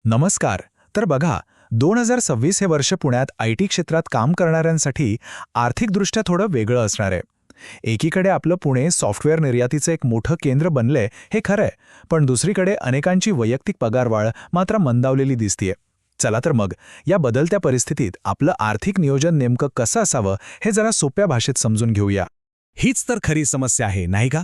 नमस्कार. तर बघा, 2026 हे वर्ष पुण्यात आय.टी. क्षेत्रात काम करणाऱ्यांसाठी आर्थिकदृष्ट्या थोडं वेगळं असणार आहे. एकीकडे आपलं पुणे सॉफ्टवेअर निर्यातीचं एक मोठं केंद्र बनलंय, हे खरं आहे, पण दुसरीकडे अनेकांची वैयक्तिक पगारवाढ मात्र मंदावलेली दिसतीये. चला तर मग, या बदलत्या परिस्थितीत आपलं आर्थिक नियोजन नेमकं कसं असावं, हे जरा सोप्या भाषेत समजून घेऊया. हीच तर खरी समस्या आहे, नाही का?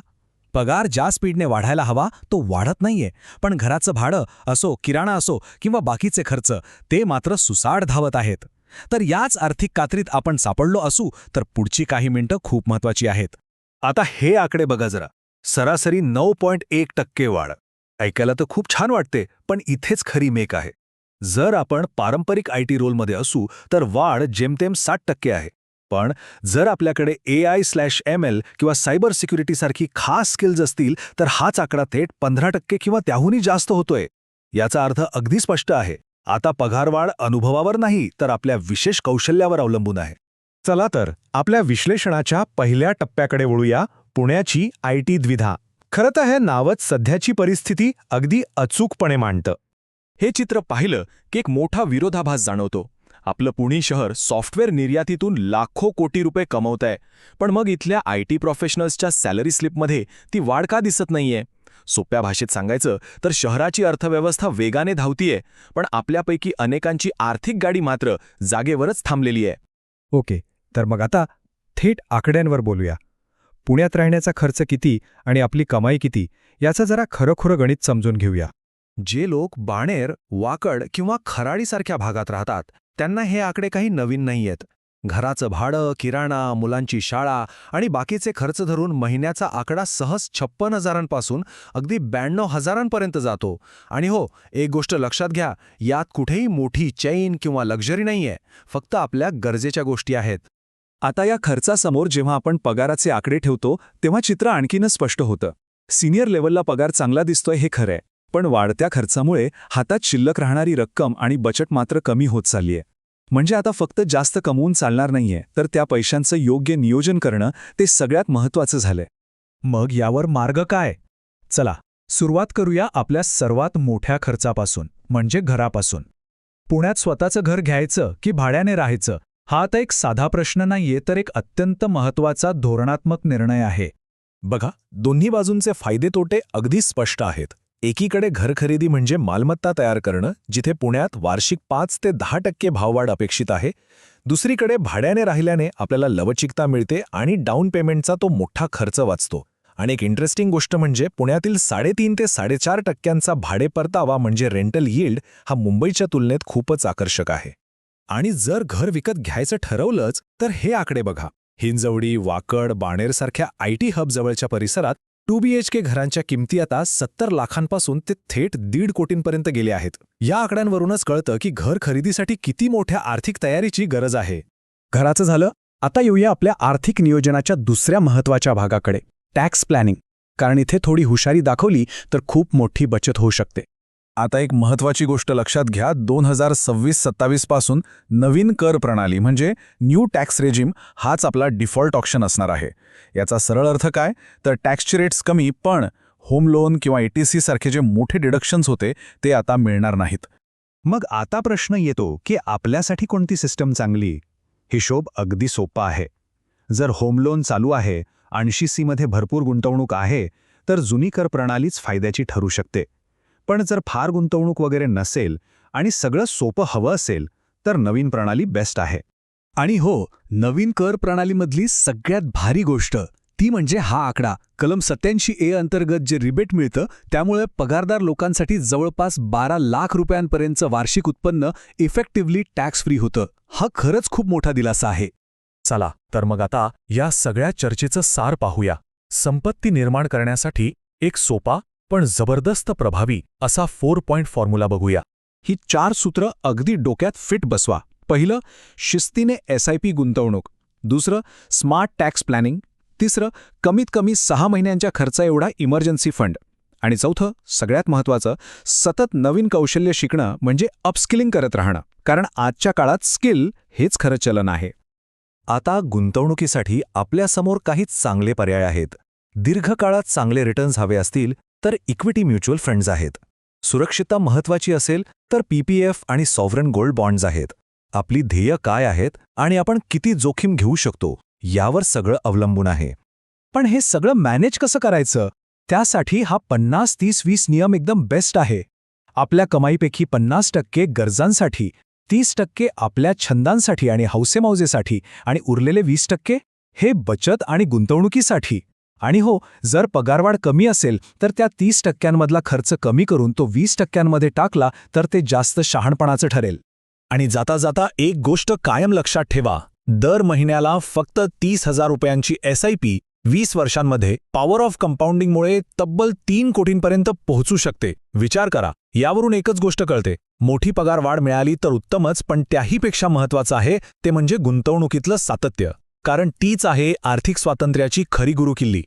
पगार ज्या स्पीडने वाढायला हवा तो वाढत नाहीये, पण घराचं भाडं असो, किराणा असो किंवा बाकीचे खर्च ते मात्र सुसाट धावत आहेत. तर याच आर्थिक कात्रीत आपण सापडलो असू तर पुढची काही मिनिटं खूप महत्वाची आहेत. आता हे आकडे बघा जरा. सरासरी 9.1% वाढ. ऐकायला तर खूप छान वाटते, पण इथेच खरी मेक आहे. जर आपण पारंपरिक आय.टी. रोलमध्ये असू तर वाढ जेमतेम 60% आहे. पण जर आपल्याकडे AI/ML किंवा सायबर सिक्युरिटीसारखी खास स्किल्स असतील तर हाच आकडा थेट 15% किंवा त्याहूनही जास्त होतोय. याचा अर्थ अगदी स्पष्ट आहे. आता पगारवाढ अनुभवावर नाही तर आपल्या विशेष कौशल्यावर अवलंबून आहे. चला तर आपल्या विश्लेषणाच्या पहिल्या टप्प्याकडे वळूया, पुण्याची आय.टी. द्विधा. खरं तर हे नावच सध्याची परिस्थिती अगदी अचूकपणे मांडतं. हे चित्र पाहिलं की एक मोठा विरोधाभास जाणवतो. आपलं पुणे शहर सॉफ्टवेअर निर्यातीतून लाखो कोटी रुपये कमवतंय, पण मग इथल्या आय.टी. प्रोफेशनल्सच्या सॅलरी स्लिपमध्ये ती वाढ का दिसत नाहीये? सोप्या भाषेत सांगायचं तर शहराची अर्थव्यवस्था वेगाने धावतीये, पण आपल्यापैकी अनेकांची आर्थिक गाडी मात्र जागेवरच थांबलेली आहे. ओके, तर मग आता थेट आकड्यांवर बोलूया. पुण्यात राहण्याचा खर्च किती आणि आपली कमाई किती याचं जरा खरंखुरं गणित समजून घेऊया. जे लोक बाणेर, वाकड किंवा खराडीसारख्या भागात राहतात त्यांना हे आकडे काही नवीन नाहीयेत. घराचं भाडं, किराणा, मुलांची शाळा आणि बाकीचे खर्च धरून महिन्याचा आकडा सहज 56,000पासून अगदी 92,000पर्यंत जातो. आणि हो, एक गोष्ट लक्षात घ्या, यात कुठेही मोठी चैन किंवा लक्झरी नाहीये, फक्त आपल्या गरजेच्या गोष्टी आहेत. आता या खर्चासमोर जेव्हा आपण पगाराचे आकडे ठेवतो तेव्हा चित्र आणखीनच स्पष्ट होतं. सिनियर लेव्हलला पगार चांगला दिसतोय हे खरंय, पण वाढत्या खर्चामुळे हातात शिल्लक राहणारी रक्कम आणि बचत मात्र कमी होत चाललीय. म्हणजे आता फक्त जास्त कमवून चालणार नाहीये, तर त्या पैशांचं योग्य नियोजन करणं ते सगळ्यात महत्त्वाचं झालंय. मग यावर मार्ग काय? चला, सुरुवात करूया आपल्या सर्वात मोठ्या खर्चापासून, म्हणजे घरापासून. पुण्यात स्वतःचं घर घ्यायचं की भाड्याने राहायचं, हा आता एक साधा प्रश्न नाहीये, तर एक अत्यंत महत्त्वाचा धोरणात्मक निर्णय आहे. बघा, दोन्ही बाजूंचे फायदे तोटे अगदी स्पष्ट आहेत. एकीकडे घर खरेदी म्हणजे मालमत्ता तयार करणं, जिथे पुण्यात वार्षिक 5 ते 10% भाववाढ अपेक्षित आहे. दुसरीकडे भाड्याने राहिल्याने आपल्याला लवचिकता मिळते आणि डाऊन पेमेंटचा तो मोठा खर्च वाचतो. आणि एक इंटरेस्टिंग गोष्ट म्हणजे पुण्यातील 3.5 ते 4.5% भाडे परतावा म्हणजे रेंटल यील्ड हा मुंबईच्या तुलनेत खूपच आकर्षक आहे. आणि जर घर विकत घ्यायचं ठरवलंच तर हे आकडे बघा. हिंजवडी, वाकड, बाणेरसारख्या आय.टी. हब जवळच्या परिसरात 2BHK घरांच्या किमती आता 70 लाखांपासून ते थेट 1.5 कोटींपर्यंत गेल्या आहेत. या आकड्यांवरूनच कळतं की घर खरेदीसाठी किती मोठ्या आर्थिक तयारीची गरज आहे. घराचं झालं, आता येऊया आपल्या आर्थिक नियोजनाच्या दुसऱ्या महत्त्वाच्या भागाकडे, टॅक्स प्लॅनिंग. कारण इथे थोडी हुशारी दाखवली तर खूप मोठी बचत होऊ शकते. आता एक महत्त्वाची गोष्ट लक्षात घ्या. 2026-27 पासून नवीन कर प्रणाली म्हणजे न्यू टॅक्स रेजिम हाच आपला डिफॉल्ट ऑप्शन असणार आहे. याचा सरळ अर्थ काय, तर टॅक्सचे रेट्स कमी, पण होम लोन किंवा ETC सारखे जे मोठे डिडक्शन्स होते ते आता मिळणार नाहीत. मग आता प्रश्न येतो की आपल्यासाठी कोणती सिस्टम चांगली? हिशोब अगदी सोपा आहे. जर होम लोन चालू आहे, 80C मध्ये भरपूर गुंतवणूक आहे, तर जुनी कर प्रणालीच फायद्याची ठरू शकते. पण जर फार गुंतवणूक वगैरे नसेल आणि सगळं सोपं हवं असेल तर नवीन प्रणाली बेस्ट आहे. आणि हो, नवीन कर प्रणालीमधली सगळ्यात भारी गोष्ट ती म्हणजे हा आकडा. कलम 87A अंतर्गत जे रिबेट मिळतं त्यामुळे पगारदार लोकांसाठी जवळपास 12 लाख रुपयांपर्यंतचं वार्षिक उत्पन्न इफेक्टिव्हली टॅक्स फ्री होतं. हा खरंच खूप मोठा दिलासा आहे. चला तर मग आता या सगळ्या चर्चेचं सार पाहूया. संपत्ती निर्माण करण्यासाठी एक सोपा पण जबरदस्त प्रभावी असा 4 पॉइंट फॉर्म्युला बघूया. ही 4 सूत्र अगदी डोक्यात फिट बसवा. पहिलं, शिस्तीने SIP गुंतवणूक. दुसरं, स्मार्ट टॅक्स प्लॅनिंग. तिसरं, कमीत कमी 6 महिन्यांच्या खर्चा एवढा इमर्जन्सी फंड. आणि चौथं, सगळ्यात महत्त्वाचं, सतत नवीन कौशल्य शिकणं म्हणजे अपस्किलिंग करत राहणं. कारण आजच्या काळात स्किल हेच खरं चलन आहे. आता गुंतवणुकीसाठी आपल्यासमोर काही चांगले पर्याय आहेत. दीर्घकाळात चांगले रिटर्न्स हवे असतील तर इक्विटी म्युच्युअल फंड्स आहेत. सुरक्षितता महत्वाची असेल तर PPF आणि सॉव्हरन गोल्ड बॉन्ड्स आहेत. आपली ध्येय काय आहेत आणि आपण किती जोखीम घेऊ शकतो यावर सगळं अवलंबून आहे. पण हे सगळं मॅनेज कसं करायचं? त्यासाठी हा 50-30-20 नियम एकदम बेस्ट आहे. आपल्या कमाईपैकी 50% गरजांसाठी, 30% आपल्या छंदांसाठी आणि हौसेमौजेसाठी आणि उरलेले 20% हे बचत आणि गुंतवणुकीसाठी. आणि हो, जर पगारवाढ कमी असेल तर त्या 30%मधला खर्च कमी करून तो 20%मध्ये टाकला तर ते जास्त शहाणपणाचं ठरेल. आणि जाता जाता एक गोष्ट कायम लक्षात ठेवा, दर महिन्याला फक्त 30,000 रुपयांची SIP 20 वर्षांमध्ये पॉवर ऑफ कंपाऊंडिंगमुळे तब्बल 3 कोटींपर्यंत पोहोचू शकते. विचार करा, यावरून एकच गोष्ट कळते, मोठी पगार वाढ मिळाली तर उत्तमच, पण त्याहीपेक्षा महत्त्वाचं आहे ते म्हणजे गुंतवणुकीतलं सातत्य. कारण तीच आहे आर्थिक स्वातंत्र्याची खरी गुरुकिल्ली.